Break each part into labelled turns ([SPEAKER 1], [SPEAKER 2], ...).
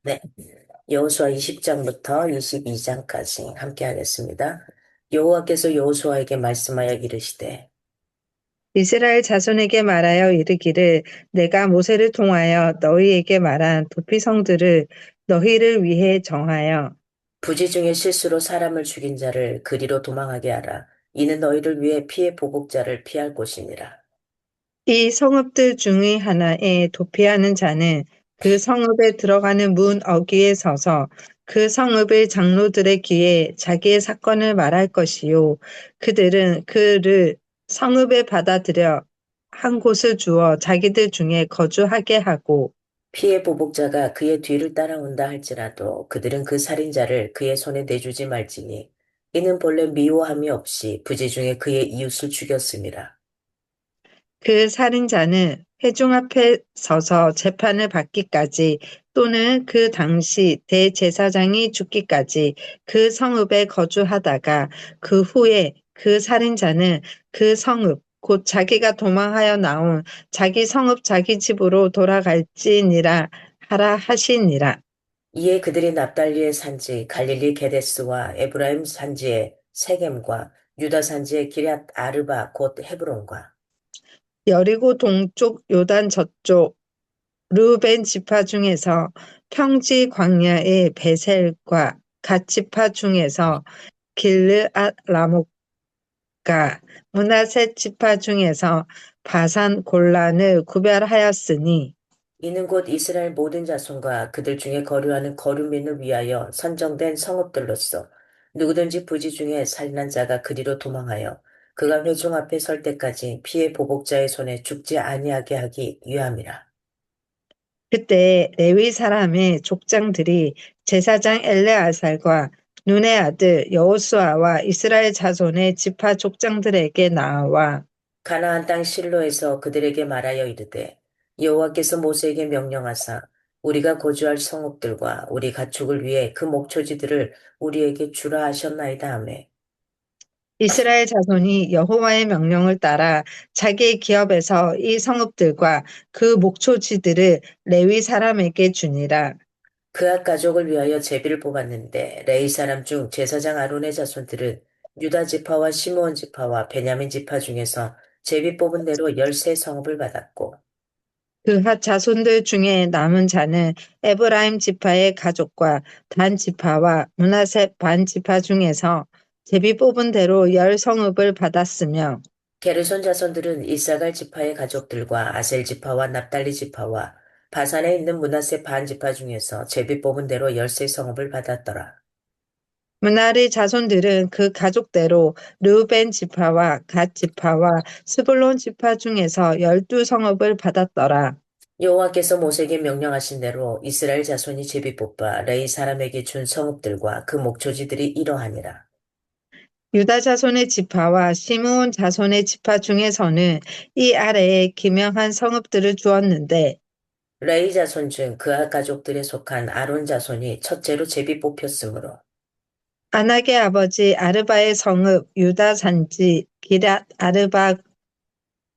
[SPEAKER 1] 네. 여호수아 20장부터 22장까지 함께 하겠습니다. 여호와께서 여호수아에게 말씀하여 이르시되
[SPEAKER 2] 이스라엘 자손에게 말하여 이르기를 내가 모세를 통하여 너희에게 말한 도피성들을 너희를 위해 정하여
[SPEAKER 1] 부지 중에 실수로 사람을 죽인 자를 그리로 도망하게 하라. 이는 너희를 위해 피해 보복자를 피할 곳이니라.
[SPEAKER 2] 이 성읍들 중의 하나에 도피하는 자는 그 성읍에 들어가는 문 어귀에 서서 그 성읍의 장로들의 귀에 자기의 사건을 말할 것이요 그들은 그를 성읍에 받아들여 한 곳을 주어 자기들 중에 거주하게 하고
[SPEAKER 1] 피해 보복자가 그의 뒤를 따라온다 할지라도 그들은 그 살인자를 그의 손에 내주지 말지니 이는 본래 미워함이 없이 부지 중에 그의 이웃을 죽였음이라.
[SPEAKER 2] 그 살인자는 회중 앞에 서서 재판을 받기까지 또는 그 당시 대제사장이 죽기까지 그 성읍에 거주하다가 그 후에 그 살인자는 그 성읍, 곧 자기가 도망하여 나온 자기 성읍 자기 집으로 돌아갈지니라 하라 하시니라.
[SPEAKER 1] 이에 그들이 납달리의 산지 갈릴리 게데스와 에브라임 산지의 세겜과 유다 산지의 기럇 아르바 곧 헤브론과
[SPEAKER 2] 여리고 동쪽 요단 저쪽 르우벤 지파 중에서 평지 광야의 베셀과 갓 지파 중에서 길르앗 라목과 므낫세 지파 중에서 바산 골란을 구별하였으니
[SPEAKER 1] 이는 곧 이스라엘 모든 자손과 그들 중에 거류하는 거류민을 위하여 선정된 성읍들로서 누구든지 부지 중에 살인한 자가 그리로 도망하여 그가 회중 앞에 설 때까지 피해 보복자의 손에 죽지 아니하게 하기 위함이라.
[SPEAKER 2] 그때 레위 사람의 족장들이 제사장 엘레아살과 눈의 아들 여호수아와 이스라엘 자손의 지파 족장들에게 나와
[SPEAKER 1] 가나안 땅 실로에서 그들에게 말하여 이르되 여호와께서 모세에게 명령하사 우리가 거주할 성읍들과 우리 가축을 위해 그 목초지들을 우리에게 주라 하셨나이다 하매
[SPEAKER 2] 이스라엘 자손이 여호와의 명령을 따라 자기의 기업에서 이 성읍들과 그 목초지들을 레위 사람에게 주니라.
[SPEAKER 1] 그앗 가족을 위하여 제비를 뽑았는데 레이 사람 중 제사장 아론의 자손들은 유다 지파와 시므온 지파와 베냐민 지파 중에서 제비 뽑은 대로 13성읍을 받았고
[SPEAKER 2] 그핫 자손들 중에 남은 자는 에브라임 지파의 가족과 단 지파와 므낫세 반 지파 중에서 제비 뽑은 대로 열 성읍을 받았으며
[SPEAKER 1] 게르손 자손들은 이사갈 지파의 가족들과 아셀 지파와 납달리 지파와 바산에 있는 므낫세 반 지파 중에서 제비 뽑은 대로 13성읍을 받았더라.
[SPEAKER 2] 므나리 자손들은 그 가족대로 르우벤 지파와 갓 지파와 스불론 지파 중에서 12성읍을 받았더라.
[SPEAKER 1] 여호와께서 모세에게 명령하신 대로 이스라엘 자손이 제비 뽑아 레이 사람에게 준 성읍들과 그 목초지들이 이러하니라.
[SPEAKER 2] 유다 자손의 지파와 시므온 자손의 지파 중에서는 이 아래에 기명한 성읍들을 주었는데
[SPEAKER 1] 레이 자손 중 그아 가족들에 속한 아론 자손이 첫째로 제비 뽑혔으므로
[SPEAKER 2] 아낙의 아버지 아르바의 성읍 유다 산지 기럇 아르바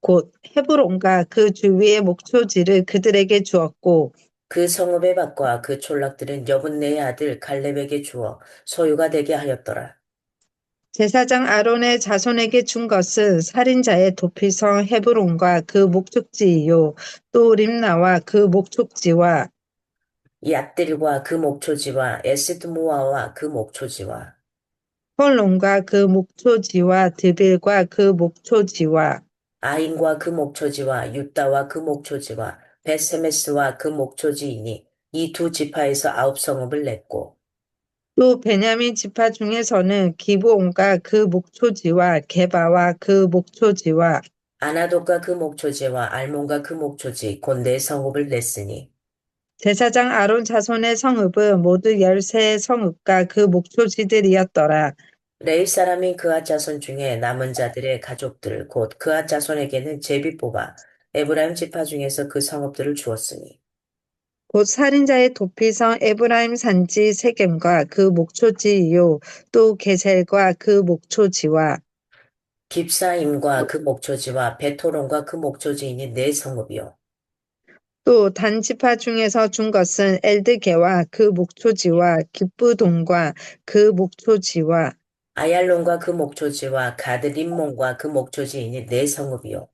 [SPEAKER 2] 곧 헤브론과 그 주위의 목초지를 그들에게 주었고
[SPEAKER 1] 그 성읍의 밭과 그 촌락들은 여분네의 아들 갈렙에게 주어 소유가 되게 하였더라.
[SPEAKER 2] 제사장 아론의 자손에게 준 것은 살인자의 도피성 헤브론과 그 목축지이요 또 림나와 그 목축지와
[SPEAKER 1] 얏들과 그 목초지와 에스드모아와 그 목초지와
[SPEAKER 2] 홀론과 그 목초지와 드빌과 그 목초지와
[SPEAKER 1] 아인과 그 목초지와 유다와 그 목초지와 베세메스와 그 목초지이니 이 두 지파에서 9성읍을 냈고
[SPEAKER 2] 또 베냐민 지파 중에서는 기브온과 그 목초지와 게바와 그 목초지와
[SPEAKER 1] 아나돗과 그 목초지와 알몬과 그 목초지 곧 네 성읍을 냈으니
[SPEAKER 2] 제사장 아론 자손의 성읍은 모두 13성읍과 그 목초지들이었더라.
[SPEAKER 1] 레위 사람인 그앗 자손 중에 남은 자들의 가족들 곧 그앗 자손에게는 제비 뽑아 에브라임 지파 중에서 그 성읍들을 주었으니
[SPEAKER 2] 곧 살인자의 도피성 에브라임 산지 세겜과 그 목초지이요 또 게셀과 그 목초지와
[SPEAKER 1] 깁사임과 그 목초지와 베토론과 그 목초지이니 네 성읍이요
[SPEAKER 2] 또 단지파 중에서 준 것은 엘드게와 그 목초지와 기브돈과 그 목초지와
[SPEAKER 1] 아얄론과 그 목초지와 가드림몬과 그 목초지이니 네 성읍이요.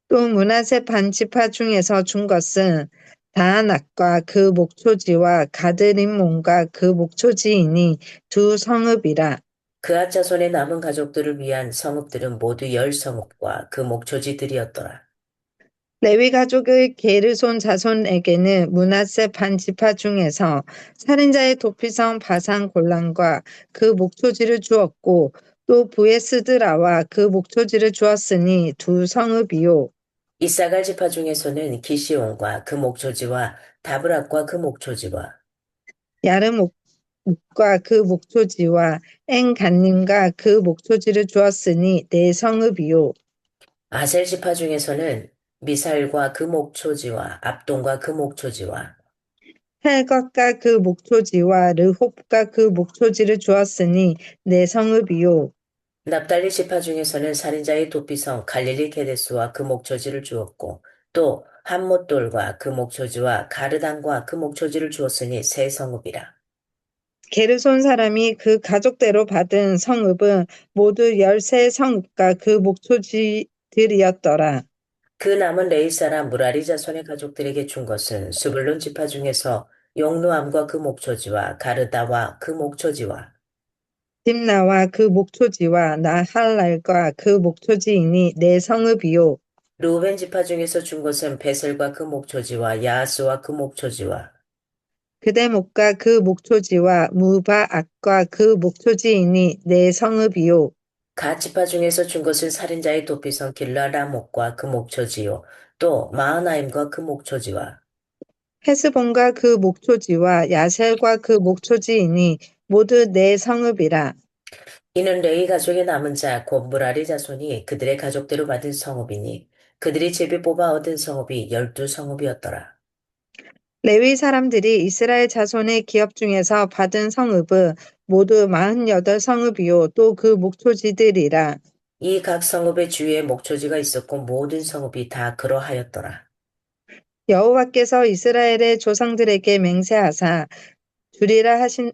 [SPEAKER 2] 또 므낫세 반지파 중에서 준 것은 다낙과 그 목초지와 가드림몬과 그 목초지이니 두 성읍이라.
[SPEAKER 1] 그앗 자손의 남은 가족들을 위한 성읍들은 모두 열 성읍과 그 목초지들이었더라.
[SPEAKER 2] 레위 가족의 게르손 자손에게는 므낫세 반지파 중에서 살인자의 도피성 바산 골란과 그 목초지를 주었고 또 부에스드라와 그 목초지를 주었으니 두 성읍이요.
[SPEAKER 1] 이사갈 지파 중에서는 기시온과 그 목초지와 다브락과 그 목초지와
[SPEAKER 2] 야르목과 그 목초지와 엔간님과 그 목초지를 주었으니 네 성읍이요.
[SPEAKER 1] 아셀 지파 중에서는 미살과 그 목초지와 압돈과 그 목초지와
[SPEAKER 2] 헬것과 그 목초지와 르홉과 그 목초지를 주었으니 네 성읍이요.
[SPEAKER 1] 납달리 지파 중에서는 살인자의 도피성 갈릴리 게데스와 그 목초지를 주었고 또 함못돌과 그 목초지와 가르단과 그 목초지를 주었으니 세 성읍이라.
[SPEAKER 2] 게르손 사람이 그 가족대로 받은 성읍은 모두 13 성읍과 그 목초지들이었더라.
[SPEAKER 1] 그 남은 레위 사람 무라리 자손의 가족들에게 준 것은 스불론 지파 중에서 용루암과 그 목초지와 가르다와 그 목초지와
[SPEAKER 2] 딥나와 그 목초지와 나할랄과 그 목초지이니 네 성읍이요.
[SPEAKER 1] 르우벤 지파 중에서 준 것은 베셀과 그 목초지와 야하스와 그 목초지와
[SPEAKER 2] 그대목과 그 목초지와 무바악과 그 목초지이니 네 성읍이요.
[SPEAKER 1] 갓 지파 중에서 준 것은 살인자의 도피성 길라라목과 그 목초지요 또 마하나임과 그 목초지와
[SPEAKER 2] 헤스본과 그 목초지와 야셀과 그 목초지이니 모두 네 성읍이라.
[SPEAKER 1] 이는 레위 가족의 남은 자 곧 무라리 자손이 그들의 가족대로 받은 성읍이니 그들이 제비 뽑아 얻은 성읍이 12성읍이었더라.
[SPEAKER 2] 레위 사람들이 이스라엘 자손의 기업 중에서 받은 성읍은 모두 48 성읍이요 또 그 목초지들이라.
[SPEAKER 1] 이 각 성읍의 주위에 목초지가 있었고 모든 성읍이 다 그러하였더라.
[SPEAKER 2] 여호와께서 이스라엘의 조상들에게 맹세하사 주리라 하신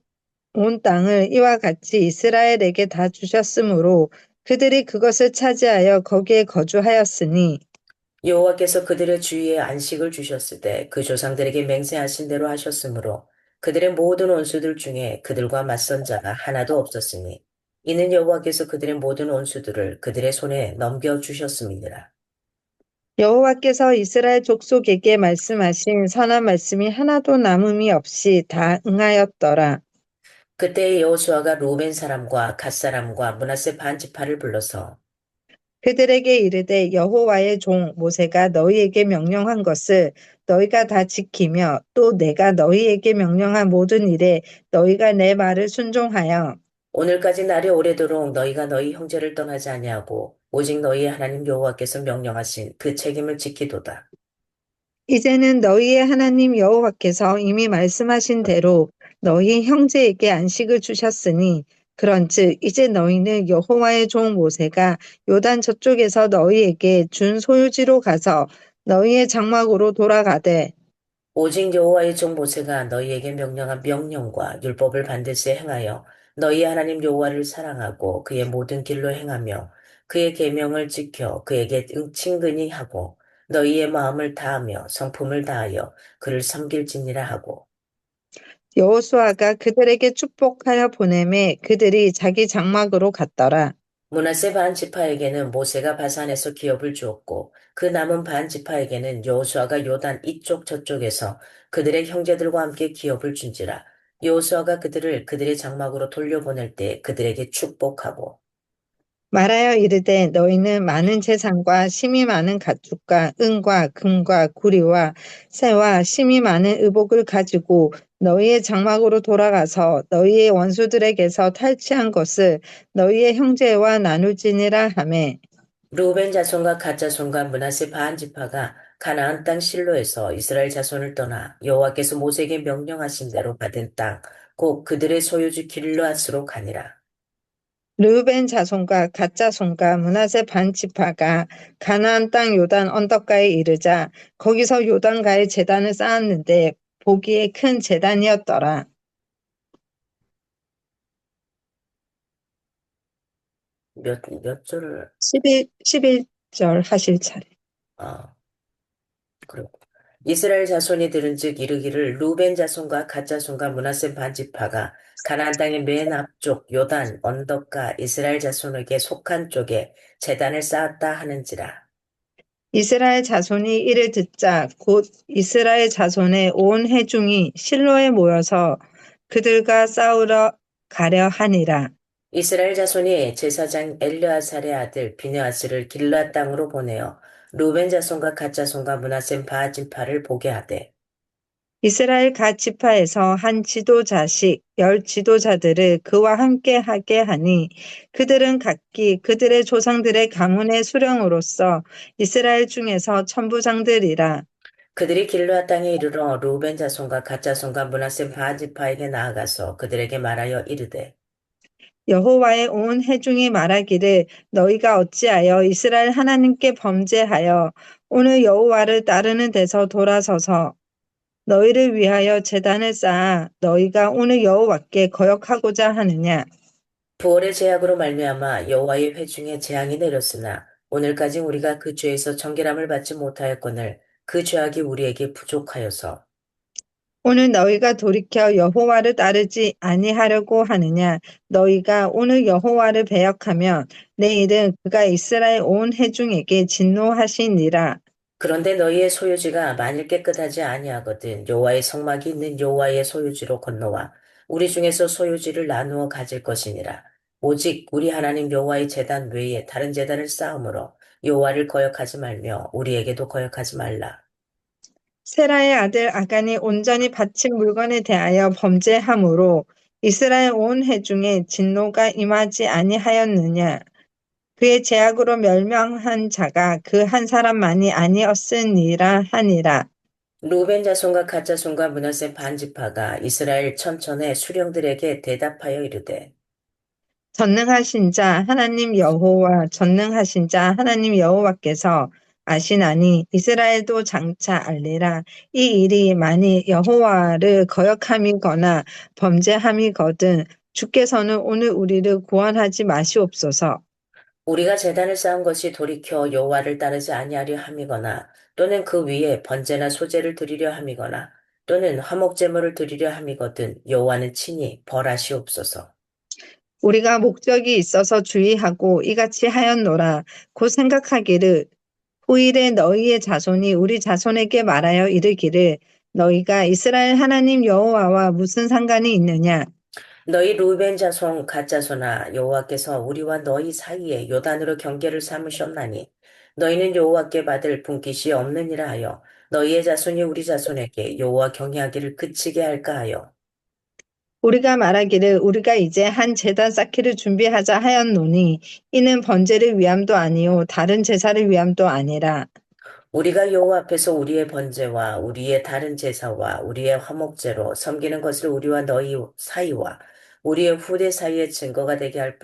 [SPEAKER 2] 온 땅을 이와 같이 이스라엘에게 다 주셨으므로 그들이 그것을 차지하여 거기에 거주하였으니
[SPEAKER 1] 여호와께서 그들의 주위에 안식을 주셨을 때 그 조상들에게 맹세하신 대로 하셨으므로 그들의 모든 원수들 중에 그들과 맞선 자가 하나도 없었으니 이는 여호와께서 그들의 모든 원수들을 그들의 손에 넘겨 주셨음이니라.
[SPEAKER 2] 여호와께서 이스라엘 족속에게 말씀하신 선한 말씀이 하나도 남음이 없이 다 응하였더라.
[SPEAKER 1] 그때 여호수아가 루벤 사람과 갓 사람과 므낫세 반 지파를 불러서
[SPEAKER 2] 그들에게 이르되 여호와의 종 모세가 너희에게 명령한 것을 너희가 다 지키며 또 내가 너희에게 명령한 모든 일에 너희가 내 말을 순종하여
[SPEAKER 1] 오늘까지 날이 오래도록 너희가 너희 형제를 떠나지 아니하고 오직 너희 하나님 여호와께서 명령하신 그 책임을 지키도다.
[SPEAKER 2] 이제는 너희의 하나님 여호와께서 이미 말씀하신 대로 너희 형제에게 안식을 주셨으니 그런즉 이제 너희는 여호와의 종 모세가 요단 저쪽에서 너희에게 준 소유지로 가서 너희의 장막으로 돌아가되
[SPEAKER 1] 오직 여호와의 종 모세가 너희에게 명령한 명령과 율법을 반드시 행하여 너희 하나님 여호와를 사랑하고 그의 모든 길로 행하며 그의 계명을 지켜 그에게 친근히 하고 너희의 마음을 다하며 성품을 다하여 그를 섬길지니라 하고
[SPEAKER 2] 여호수아가 그들에게 축복하여 보내매 그들이 자기 장막으로 갔더라.
[SPEAKER 1] 므낫세 반 지파에게는 모세가 바산에서 기업을 주었고 그 남은 반 지파에게는 여호수아가 요단 이쪽 저쪽에서 그들의 형제들과 함께 기업을 준지라 여호수아가 그들을 그들의 장막으로 돌려보낼 때 그들에게 축복하고
[SPEAKER 2] 말하여 이르되 너희는 많은 재산과 심이 많은 가축과 은과 금과 구리와 새와 심이 많은 의복을 가지고 너희의 장막으로 돌아가서 너희의 원수들에게서 탈취한 것을 너희의 형제와 나눌지니라 하매
[SPEAKER 1] 루벤 자손과 갓 자손과 므낫세 반 지파가 가나안 땅 실로에서 이스라엘 자손을 떠나 여호와께서 모세에게 명령하신 대로 받은 땅 곧 그들의 소유지 길르앗으로 가니라.
[SPEAKER 2] 르우벤 자손과 갓 자손과 므낫세 반 지파가 가나안 땅 요단 언덕가에 이르자 거기서 요단가에 제단을 쌓았는데 보기에 큰 제단이었더라.
[SPEAKER 1] 몇 절을,
[SPEAKER 2] 11절 하실 차례.
[SPEAKER 1] 아, 그리고 이스라엘 자손이 들은즉 이르기를 루벤 자손과 갓 자손과 므낫세 반지파가 가나안 땅의 맨 앞쪽 요단 언덕가 이스라엘 자손에게 속한 쪽에 제단을 쌓았다 하는지라.
[SPEAKER 2] 이스라엘 자손이 이를 듣자 곧 이스라엘 자손의 온 회중이 실로에 모여서 그들과 싸우러 가려 하니라.
[SPEAKER 1] 이스라엘 자손이 제사장 엘르아살의 아들 비느하스를 길르앗 땅으로 보내어 루벤 자손과 갓 자손과 므낫세 반지파를 보게 하되
[SPEAKER 2] 이스라엘 각 지파에서 한 지도자씩 열 지도자들을 그와 함께 하게 하니 그들은 각기 그들의 조상들의 가문의 수령으로서 이스라엘 중에서 천부장들이라.
[SPEAKER 1] 그들이 길르앗 땅에 이르러 루벤 자손과 갓 자손과 므낫세 반지파에게 나아가서 그들에게 말하여 이르되
[SPEAKER 2] 여호와의 온 회중이 말하기를 너희가 어찌하여 이스라엘 하나님께 범죄하여 오늘 여호와를 따르는 데서 돌아서서 너희를 위하여 제단을 쌓아 너희가 오늘 여호와께 거역하고자 하느냐.
[SPEAKER 1] 부월의 제약으로 말미암아 여호와의 회중에 재앙이 내렸으나 오늘까지 우리가 그 죄에서 정결함을 받지 못하였거늘 그 죄악이 우리에게 부족하여서
[SPEAKER 2] 오늘 너희가 돌이켜 여호와를 따르지 아니하려고 하느냐. 너희가 오늘 여호와를 배역하면 내일은 그가 이스라엘 온 회중에게 진노하시니라.
[SPEAKER 1] 그런데 너희의 소유지가 만일 깨끗하지 아니하거든 여호와의 성막이 있는 여호와의 소유지로 건너와 우리 중에서 소유지를 나누어 가질 것이니라. 오직 우리 하나님 여호와의 제단 외에 다른 제단을 쌓음으로 여호와를 거역하지 말며 우리에게도 거역하지 말라.
[SPEAKER 2] 세라의 아들 아간이 온전히 바친 물건에 대하여 범죄함으로 이스라엘 온 회중에 진노가 임하지 아니하였느냐. 그의 제약으로 멸명한 자가 그 한 사람만이 아니었으니라 하니라.
[SPEAKER 1] 루벤 자손과 갓 자손과 므낫세 반지파가 이스라엘 천천의 수령들에게 대답하여 이르되
[SPEAKER 2] 전능하신 자 하나님 여호와 전능하신 자 하나님 여호와께서 아시나니 이스라엘도 장차 알리라. 이 일이 만일 여호와를 거역함이거나 범죄함이거든 주께서는 오늘 우리를 구원하지 마시옵소서.
[SPEAKER 1] 우리가 제단을 쌓은 것이 돌이켜 여호와를 따르지 아니하려 함이거나 또는 그 위에 번제나 소제를 드리려 함이거나 또는 화목제물을 드리려 함이거든 여호와는 친히 벌하시옵소서.
[SPEAKER 2] 우리가 목적이 있어서 주의하고 이같이 하였노라. 곧 생각하기를 후일에 너희의 자손이 우리 자손에게 말하여 이르기를 너희가 이스라엘 하나님 여호와와 무슨 상관이 있느냐.
[SPEAKER 1] 너희 루벤 자손 갓 자손아 여호와께서 우리와 너희 사이에 요단으로 경계를 삼으셨나니 너희는 여호와께 받을 분깃이 없느니라 하여 너희의 자손이 우리 자손에게 여호와 경외하기를 그치게 할까 하여
[SPEAKER 2] 우리가 말하기를 우리가 이제 한 제단 쌓기를 준비하자 하였노니 이는 번제를 위함도 아니요 다른 제사를 위함도 아니라.
[SPEAKER 1] 우리가 여호와 앞에서 우리의 번제와 우리의 다른 제사와 우리의 화목제로 섬기는 것을 우리와 너희 사이와 우리의 후대 사이의 증거가 되게 할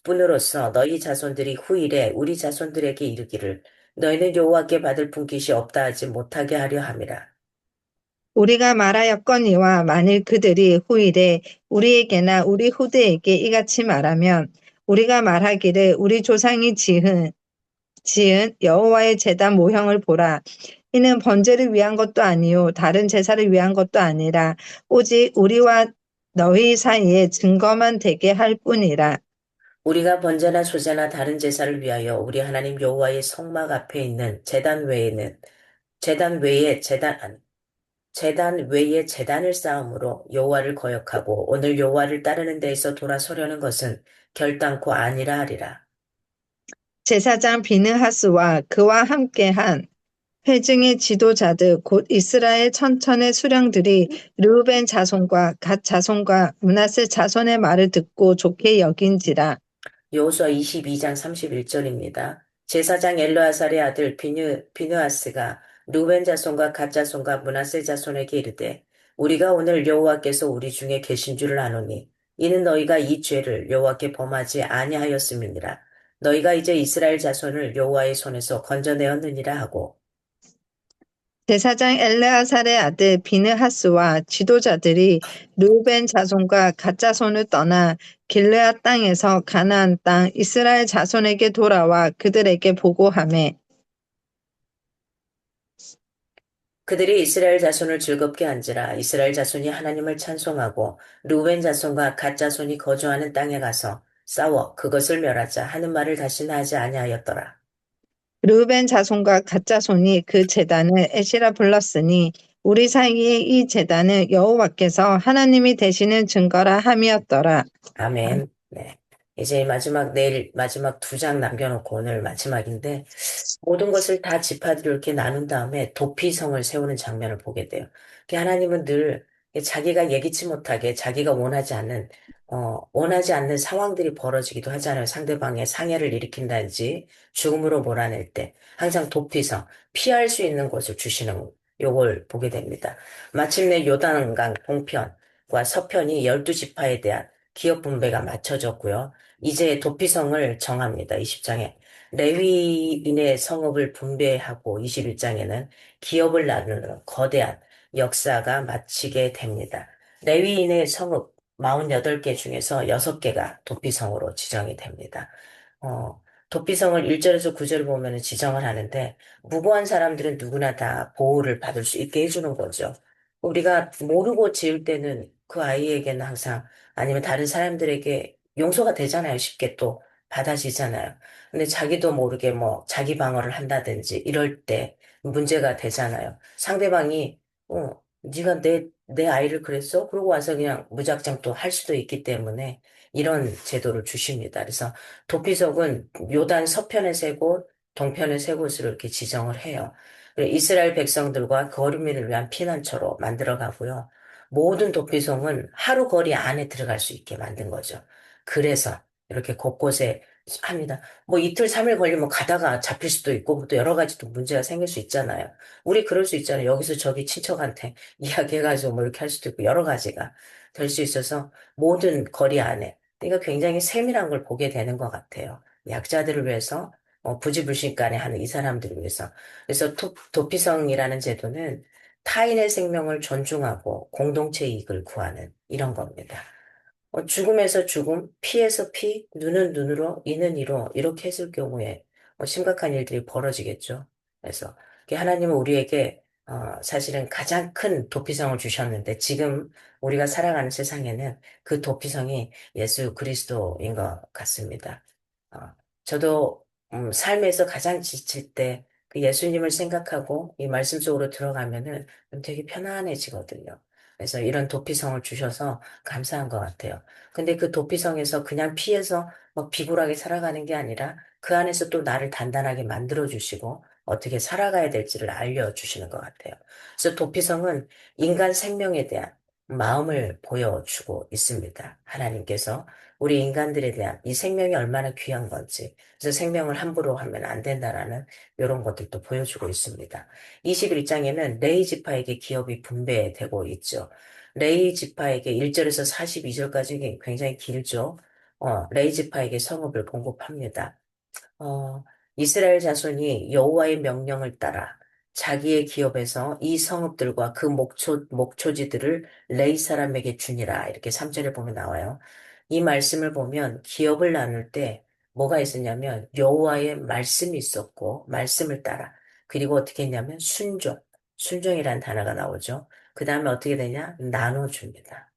[SPEAKER 1] 뿐으로써 너희 자손들이 후일에 우리 자손들에게 이르기를 너희는 여호와께 받을 분깃이 없다 하지 못하게 하려 함이라.
[SPEAKER 2] 우리가 말하였거니와 만일 그들이 후일에 우리에게나 우리 후대에게 이같이 말하면 우리가 말하기를 우리 조상이 지은 여호와의 제단 모형을 보라. 이는 번제를 위한 것도 아니요 다른 제사를 위한 것도 아니라 오직 우리와 너희 사이에 증거만 되게 할 뿐이라.
[SPEAKER 1] 우리가 번제나 소제나 다른 제사를 위하여 우리 하나님 여호와의 성막 앞에 있는 제단 외에 제단 아니 제단 외에 제단을 쌓음으로 여호와를 거역하고 오늘 여호와를 따르는 데에서 돌아서려는 것은 결단코 아니라 하리라.
[SPEAKER 2] 제사장 비느하스와 그와 함께한 회중의 지도자들 곧 이스라엘 천천의 수령들이 르우벤 자손과 갓 자손과 므낫세 자손의 말을 듣고 좋게 여긴지라.
[SPEAKER 1] 여호수아 22장 31절입니다. 제사장 엘르아살의 아들 비느하스가 루벤 자손과 갓 자손과 므낫세 자손에게 이르되 우리가 오늘 여호와께서 우리 중에 계신 줄을 아노니 이는 너희가 이 죄를 여호와께 범하지 아니하였음이니라. 너희가 이제 이스라엘 자손을 여호와의 손에서 건져내었느니라 하고
[SPEAKER 2] 제사장 엘르아살의 아들 비느하스와 지도자들이 르우벤 자손과 갓 자손을 떠나 길르앗 땅에서 가나안 땅 이스라엘 자손에게 돌아와 그들에게 보고하매
[SPEAKER 1] 그들이 이스라엘 자손을 즐겁게 한지라 이스라엘 자손이 하나님을 찬송하고 르우벤 자손과 갓 자손이 거주하는 땅에 가서 싸워 그것을 멸하자 하는 말을 다시는 하지 아니하였더라.
[SPEAKER 2] 르우벤 자손과 갓 자손이 그 제단을 에시라 불렀으니 우리 사이에 이 제단은 여호와께서 하나님이 되시는 증거라 함이었더라.
[SPEAKER 1] 아멘. 네. 이제 마지막 내일 마지막 두 장 남겨놓고 오늘 마지막인데 모든 것을 다 지파들이 이렇게 나눈 다음에 도피성을 세우는 장면을 보게 돼요. 하나님은 늘 자기가 예기치 못하게 자기가 원하지 않는 상황들이 벌어지기도 하잖아요. 상대방의 상해를 일으킨다든지 죽음으로 몰아낼 때 항상 도피성, 피할 수 있는 곳을 주시는 요걸 보게 됩니다. 마침내 요단강 동편과 서편이 12지파에 대한 기업 분배가 맞춰졌고요. 이제 도피성을 정합니다. 20장에. 레위인의 성읍을 분배하고 21장에는 기업을 나누는 거대한 역사가 마치게 됩니다. 레위인의 성읍 48개 중에서 6개가 도피성으로 지정이 됩니다. 어, 도피성을 1절에서 9절 보면 지정을 하는데 무고한 사람들은 누구나 다 보호를 받을 수 있게 해주는 거죠. 우리가 모르고 지을 때는 그 아이에게는 항상 아니면 다른 사람들에게 용서가 되잖아요. 쉽게 또 받아지잖아요. 근데 자기도 모르게 뭐 자기 방어를 한다든지 이럴 때 문제가 되잖아요. 상대방이 네가 내 아이를 그랬어? 그러고 와서 그냥 무작정 또 할 수도 있기 때문에 이런 제도를 주십니다. 그래서 도피석은 요단 서편의 세 곳, 동편의 세 곳으로 이렇게 지정을 해요. 그리고 이스라엘 백성들과 거류민을 위한 피난처로 만들어 가고요. 모든 도피성은 하루 거리 안에 들어갈 수 있게 만든 거죠. 그래서 이렇게 곳곳에 합니다. 뭐 이틀, 3일 걸리면 가다가 잡힐 수도 있고 뭐또 여러 가지 또 문제가 생길 수 있잖아요. 우리 그럴 수 있잖아요. 여기서 저기 친척한테 이야기해가지고 뭐 이렇게 할 수도 있고 여러 가지가 될 수 있어서 모든 거리 안에 그러니까 굉장히 세밀한 걸 보게 되는 것 같아요. 약자들을 위해서 부지불식간에 하는 이 사람들을 위해서 그래서 도피성이라는 제도는 타인의 생명을 존중하고 공동체 이익을 구하는 이런 겁니다. 죽음에서 죽음, 피에서 피, 눈은 눈으로, 이는 이로 이렇게 했을 경우에 심각한 일들이 벌어지겠죠. 그래서 하나님은 우리에게 사실은 가장 큰 도피성을 주셨는데 지금 우리가 살아가는 세상에는 그 도피성이 예수 그리스도인 것 같습니다. 어, 저도 삶에서 가장 지칠 때 그 예수님을 생각하고 이 말씀 속으로 들어가면은 되게 편안해지거든요. 그래서 이런 도피성을 주셔서 감사한 것 같아요. 근데 그 도피성에서 그냥 피해서 막 비굴하게 살아가는 게 아니라 그 안에서 또 나를 단단하게 만들어 주시고 어떻게 살아가야 될지를 알려주시는 것 같아요. 그래서 도피성은 인간 생명에 대한 마음을 보여주고 있습니다. 하나님께서 우리 인간들에 대한 이 생명이 얼마나 귀한 건지, 그래서 생명을 함부로 하면 안 된다라는 이런 것들도 보여주고 있습니다. 21장에는 레이 지파에게 기업이 분배되고 있죠. 레이 지파에게 1절에서 42절까지 굉장히 길죠. 레이 지파에게 성읍을 공급합니다. 어, 이스라엘 자손이 여호와의 명령을 따라 자기의 기업에서 이 성읍들과 그 목초지들을 레이 사람에게 주니라. 이렇게 3절에 보면 나와요. 이 말씀을 보면 기업을 나눌 때 뭐가 있었냐면 여호와의 말씀이 있었고 말씀을 따라 그리고 어떻게 했냐면 순종이라는 단어가 나오죠. 그 다음에 어떻게 되냐? 나눠줍니다.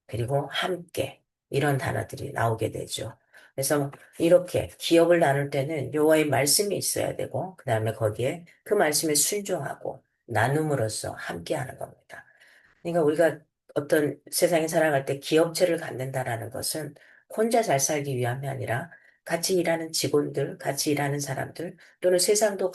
[SPEAKER 1] 그리고 함께 이런 단어들이 나오게 되죠. 그래서 이렇게 기업을 나눌 때는 여호와의 말씀이 있어야 되고 그다음에 거기에 그 말씀에 순종하고 나눔으로써 함께하는 겁니다. 그러니까 우리가 어떤 세상에 살아갈 때 기업체를 갖는다라는 것은 혼자 잘 살기 위함이 아니라 같이 일하는 직원들, 같이 일하는 사람들 또는 세상도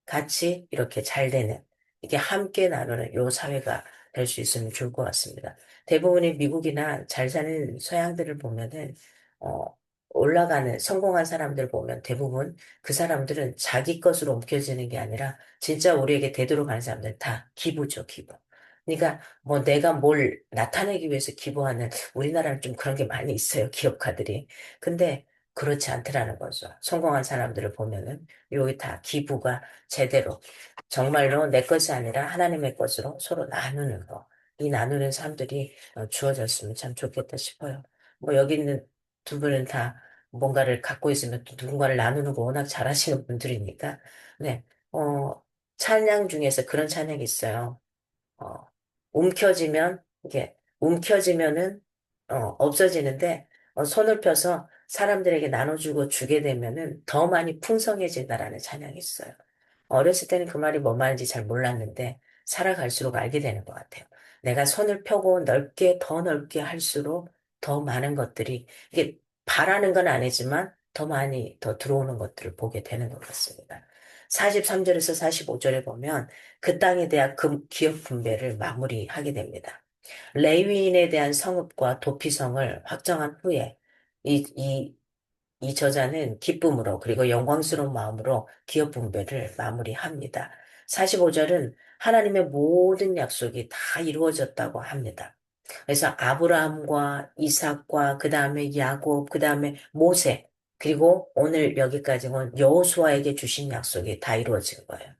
[SPEAKER 1] 같이 이렇게 잘 되는, 이게 함께 나누는 요 사회가 될 수 있으면 좋을 것 같습니다. 대부분의 미국이나 잘 사는 서양들을 보면은, 어, 올라가는 성공한 사람들 보면 대부분 그 사람들은 자기 것으로 옮겨지는 게 아니라 진짜 우리에게 되도록 하는 사람들 다 기부죠, 기부. 그러니까 뭐 내가 뭘 나타내기 위해서 기부하는 우리나라는 좀 그런 게 많이 있어요. 기업가들이. 근데 그렇지 않더라는 거죠. 성공한 사람들을 보면은 여기 다 기부가 제대로 정말로 내 것이 아니라 하나님의 것으로 서로 나누는 거. 이 나누는 삶들이 주어졌으면 참 좋겠다 싶어요. 뭐 여기 있는 두 분은 다 뭔가를 갖고 있으면 또 누군가를 나누는 거 워낙 잘하시는 분들이니까. 네. 찬양 중에서 그런 찬양이 있어요. 어, 이게, 움켜쥐면은, 없어지는데, 손을 펴서 사람들에게 나눠주고 주게 되면은 더 많이 풍성해진다라는 찬양이 있어요. 어렸을 때는 그 말이 뭔 말인지 잘 몰랐는데, 살아갈수록 알게 되는 것 같아요. 내가 손을 펴고 넓게, 더 넓게 할수록 더 많은 것들이, 이게 바라는 건 아니지만, 더 많이 더 들어오는 것들을 보게 되는 것 같습니다. 43절에서 45절에 보면, 그 땅에 대한 기업 분배를 마무리하게 됩니다. 레위인에 대한 성읍과 도피성을 확정한 후에 이, 이, 이 저자는 기쁨으로 그리고 영광스러운 마음으로 기업 분배를 마무리합니다. 45절은 하나님의 모든 약속이 다 이루어졌다고 합니다. 그래서 아브라함과 이삭과 그 다음에 야곱, 그 다음에 모세, 그리고 오늘 여기까지 온 여호수아에게 주신 약속이 다 이루어진 거예요.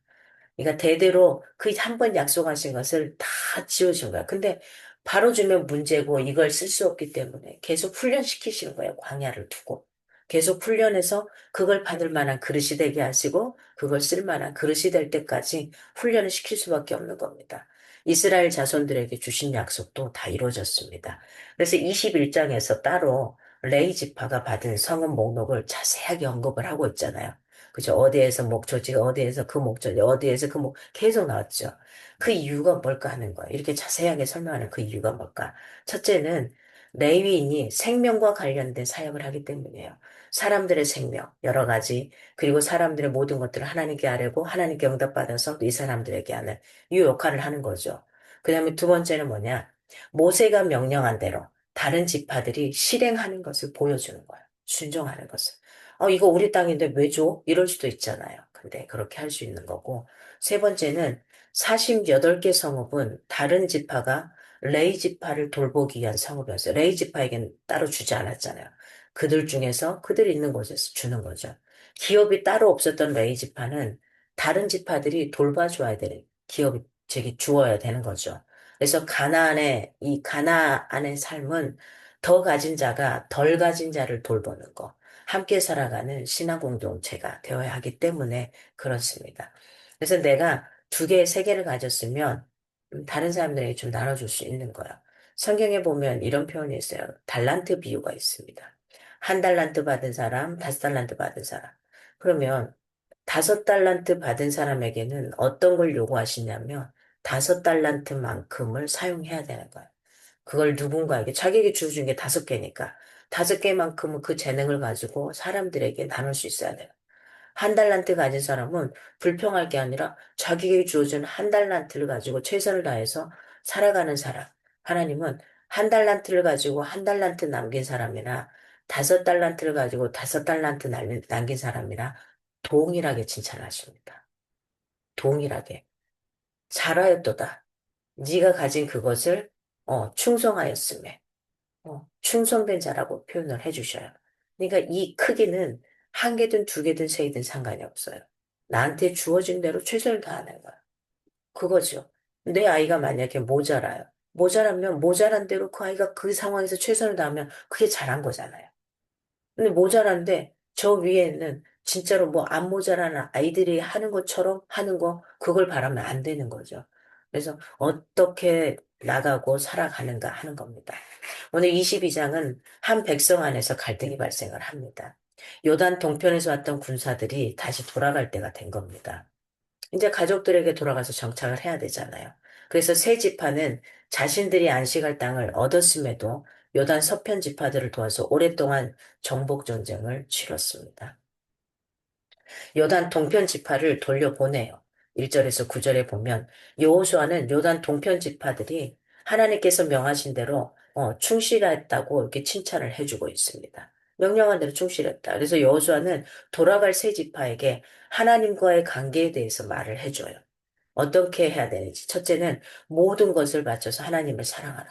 [SPEAKER 1] 그러니까 대대로 그 한 번 약속하신 것을 다 지어준 거야. 근데 바로 주면 문제고 이걸 쓸 수 없기 때문에 계속 훈련시키시는 거예요. 광야를 두고. 계속 훈련해서 그걸 받을 만한 그릇이 되게 하시고 그걸 쓸 만한 그릇이 될 때까지 훈련을 시킬 수밖에 없는 겁니다. 이스라엘 자손들에게 주신 약속도 다 이루어졌습니다. 그래서 21장에서 따로 레이 지파가 받은 성읍 목록을 자세하게 언급을 하고 있잖아요. 그죠? 어디에서 목초지, 어디에서 그 목초지, 어디에서 그 계속 나왔죠. 그 이유가 뭘까 하는 거예요. 이렇게 자세하게 설명하는 그 이유가 뭘까? 첫째는 레위인이 생명과 관련된 사역을 하기 때문이에요. 사람들의 생명, 여러 가지, 그리고 사람들의 모든 것들을 하나님께 아뢰고 하나님께 응답받아서 이 사람들에게 하는 이 역할을 하는 거죠. 그 다음에 두 번째는 뭐냐? 모세가 명령한 대로 다른 지파들이 실행하는 것을 보여주는 거예요. 순종하는 것을. 이거 우리 땅인데 왜 줘? 이럴 수도 있잖아요. 근데 그렇게 할 수 있는 거고. 세 번째는 48개 성읍은 다른 지파가 레이 지파를 돌보기 위한 성읍이었어요. 레이 지파에겐 따로 주지 않았잖아요. 그들 중에서 그들이 있는 곳에서 주는 거죠. 기업이 따로 없었던 레이 지파는 다른 지파들이 돌봐줘야 되는 기업이 저기 주어야 되는 거죠. 그래서 이 가나안의 삶은 더 가진 자가 덜 가진 자를 돌보는 거. 함께 살아가는 신앙 공동체가 되어야 하기 때문에 그렇습니다. 그래서 내가 두 개, 세 개를 가졌으면 다른 사람들에게 좀 나눠줄 수 있는 거야. 성경에 보면 이런 표현이 있어요. 달란트 비유가 있습니다. 한 달란트 받은 사람, 다섯 달란트 받은 사람. 그러면 다섯 달란트 받은 사람에게는 어떤 걸 요구하시냐면 다섯 달란트만큼을 사용해야 되는 거야. 그걸 누군가에게 자기에게 주어진 게 다섯 개니까 다섯 개만큼은 그 재능을 가지고 사람들에게 나눌 수 있어야 돼요. 한 달란트 가진 사람은 불평할 게 아니라 자기에게 주어진 한 달란트를 가지고 최선을 다해서 살아가는 사람. 하나님은 한 달란트를 가지고 한 달란트 남긴 사람이나 다섯 달란트를 가지고 다섯 달란트 남긴 사람이나 동일하게 칭찬하십니다. 동일하게. 잘하였도다. 네가 가진 그것을 충성하였음에. 충성된 자라고 표현을 해주셔요. 그러니까 이 크기는 한 개든 두 개든 세 개든 상관이 없어요. 나한테 주어진 대로 최선을 다하는 거야. 그거죠. 내 아이가 만약에 모자라요. 모자라면 모자란 대로 그 아이가 그 상황에서 최선을 다하면 그게 잘한 거잖아요. 근데 모자란데 저 위에는 진짜로 뭐 안 모자라는 아이들이 하는 것처럼 하는 거 그걸 바라면 안 되는 거죠. 그래서 어떻게 나가고 살아가는가 하는 겁니다. 오늘 22장은 한 백성 안에서 갈등이 발생을 합니다. 요단 동편에서 왔던 군사들이 다시 돌아갈 때가 된 겁니다. 이제 가족들에게 돌아가서 정착을 해야 되잖아요. 그래서 세 지파는 자신들이 안식할 땅을 얻었음에도 요단 서편 지파들을 도와서 오랫동안 정복 전쟁을 치렀습니다. 요단 동편 지파를 돌려보내요. 1절에서 9절에 보면 여호수아는 요단 동편 지파들이 하나님께서 명하신 대로 충실했다고 이렇게 칭찬을 해주고 있습니다. 명령한 대로 충실했다. 그래서 여호수아는 돌아갈 세 지파에게 하나님과의 관계에 대해서 말을 해줘요. 어떻게 해야 되는지. 첫째는 모든 것을 바쳐서 하나님을 사랑하라.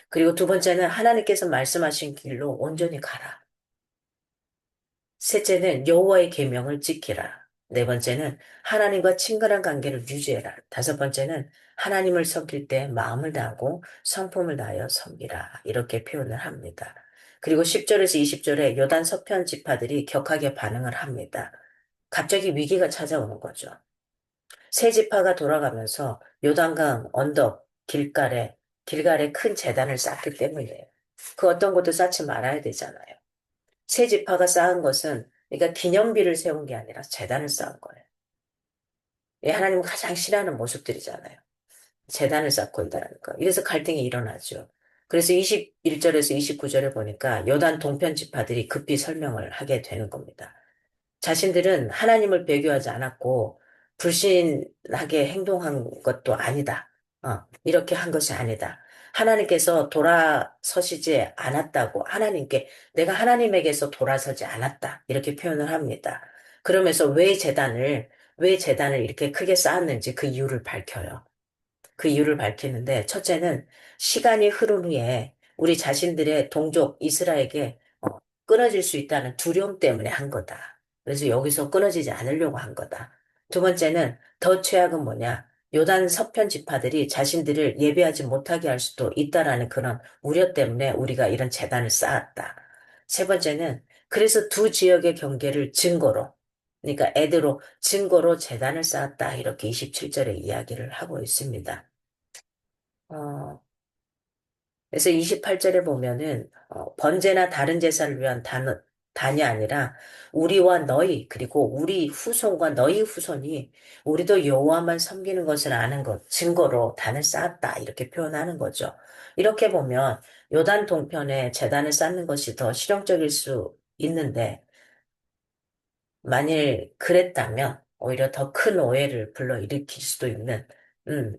[SPEAKER 1] 그리고 두 번째는 하나님께서 말씀하신 길로 온전히 가라. 셋째는 여호와의 계명을 지키라. 네 번째는 하나님과 친근한 관계를 유지해라. 다섯 번째는 하나님을 섬길 때 마음을 다하고 성품을 다하여 섬기라. 이렇게 표현을 합니다. 그리고 10절에서 20절에 요단 서편 지파들이 격하게 반응을 합니다. 갑자기 위기가 찾아오는 거죠. 세 지파가 돌아가면서 요단강 언덕 길갈에 큰 제단을 쌓기 때문이에요. 그 어떤 것도 쌓지 말아야 되잖아요. 세 지파가 쌓은 것은 그러니까 기념비를 세운 게 아니라 재단을 쌓은 거예요. 이 하나님은 가장 싫어하는 모습들이잖아요. 재단을 쌓고 있다는 거. 이래서 갈등이 일어나죠. 그래서 21절에서 29절에 보니까 요단 동편 지파들이 급히 설명을 하게 되는 겁니다. 자신들은 하나님을 배교하지 않았고 불신하게 행동한 것도 아니다. 이렇게 한 것이 아니다. 하나님께서 돌아서시지 않았다고 내가 하나님에게서 돌아서지 않았다. 이렇게 표현을 합니다. 그러면서 왜 재단을 이렇게 크게 쌓았는지 그 이유를 밝혀요. 그 이유를 밝히는데 첫째는 시간이 흐른 후에 우리 자신들의 동족 이스라엘에게 끊어질 수 있다는 두려움 때문에 한 거다. 그래서 여기서 끊어지지 않으려고 한 거다. 두 번째는 더 최악은 뭐냐? 요단 서편 지파들이 자신들을 예배하지 못하게 할 수도 있다라는 그런 우려 때문에 우리가 이런 재단을 쌓았다. 세 번째는 그래서 두 지역의 경계를 그러니까 애대로 증거로 재단을 쌓았다. 이렇게 27절에 이야기를 하고 있습니다. 어, 그래서 28절에 보면은 번제나 다른 제사를 위한 단이 아니라 우리와 너희 그리고 우리 후손과 너희 후손이 우리도 여호와만 섬기는 것을 아는 것 증거로 단을 쌓았다 이렇게 표현하는 거죠. 이렇게 보면 요단 동편에 제단을 쌓는 것이 더 실용적일 수 있는데 만일 그랬다면 오히려 더 큰 오해를 불러일으킬 수도 있는,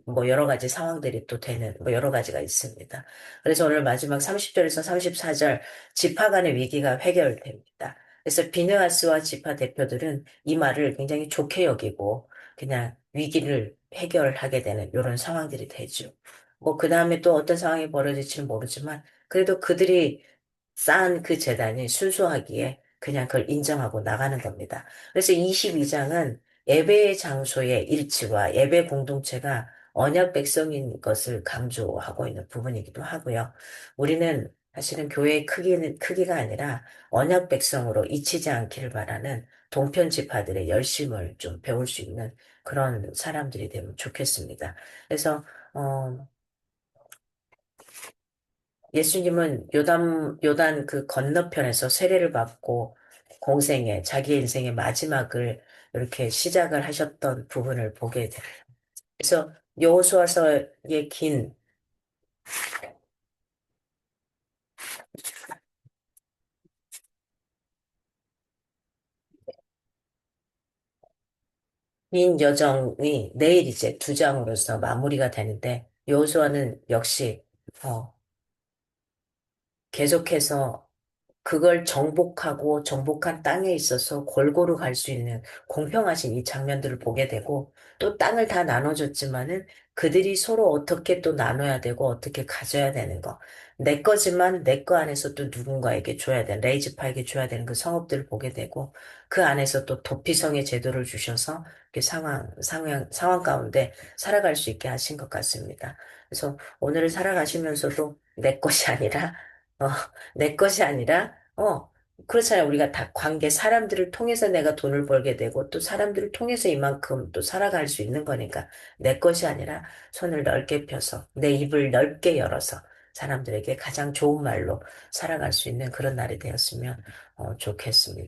[SPEAKER 1] 뭐 여러 가지 상황들이 또 되는, 뭐 여러 가지가 있습니다. 그래서 오늘 마지막 30절에서 34절 지파 간의 위기가 해결됩니다. 그래서 비느하스와 지파 대표들은 이 말을 굉장히 좋게 여기고 그냥 위기를 해결하게 되는 이런 상황들이 되죠. 뭐 그 다음에 또 어떤 상황이 벌어질지는 모르지만 그래도 그들이 쌓은 그 재단이 순수하기에 그냥 그걸 인정하고 나가는 겁니다. 그래서 22장은 예배의 장소의 일치와 예배 공동체가 언약 백성인 것을 강조하고 있는 부분이기도 하고요. 우리는 사실은 교회의 크기가 아니라 언약 백성으로 잊히지 않기를 바라는 동편 지파들의 열심을 좀 배울 수 있는 그런 사람들이 되면 좋겠습니다. 그래서, 어, 예수님은 요단 그 건너편에서 세례를 받고 자기 인생의 마지막을 이렇게 시작을 하셨던 부분을 보게 돼요. 그래서 여호수아서의 긴 여정이 내일 이제 두 장으로서 마무리가 되는데 여호수아는 역시 어, 계속해서 그걸 정복한 땅에 있어서 골고루 갈 수 있는 공평하신 이 장면들을 보게 되고 또 땅을 다 나눠줬지만은 그들이 서로 어떻게 또 나눠야 되고 어떻게 가져야 되는 거. 내 거지만 내 거 안에서 또 누군가에게 줘야 되는, 레이지파에게 줘야 되는 그 성업들을 보게 되고 그 안에서 또 도피성의 제도를 주셔서 이렇게 상황 가운데 살아갈 수 있게 하신 것 같습니다. 그래서 오늘을 살아가시면서도 내 것이 아니라 어, 내 것이 아니라, 그렇잖아요. 우리가 다 사람들을 통해서 내가 돈을 벌게 되고, 또 사람들을 통해서 이만큼 또 살아갈 수 있는 거니까, 내 것이 아니라 손을 넓게 펴서, 내 입을 넓게 열어서, 사람들에게 가장 좋은 말로 살아갈 수 있는 그런 날이 되었으면, 좋겠습니다.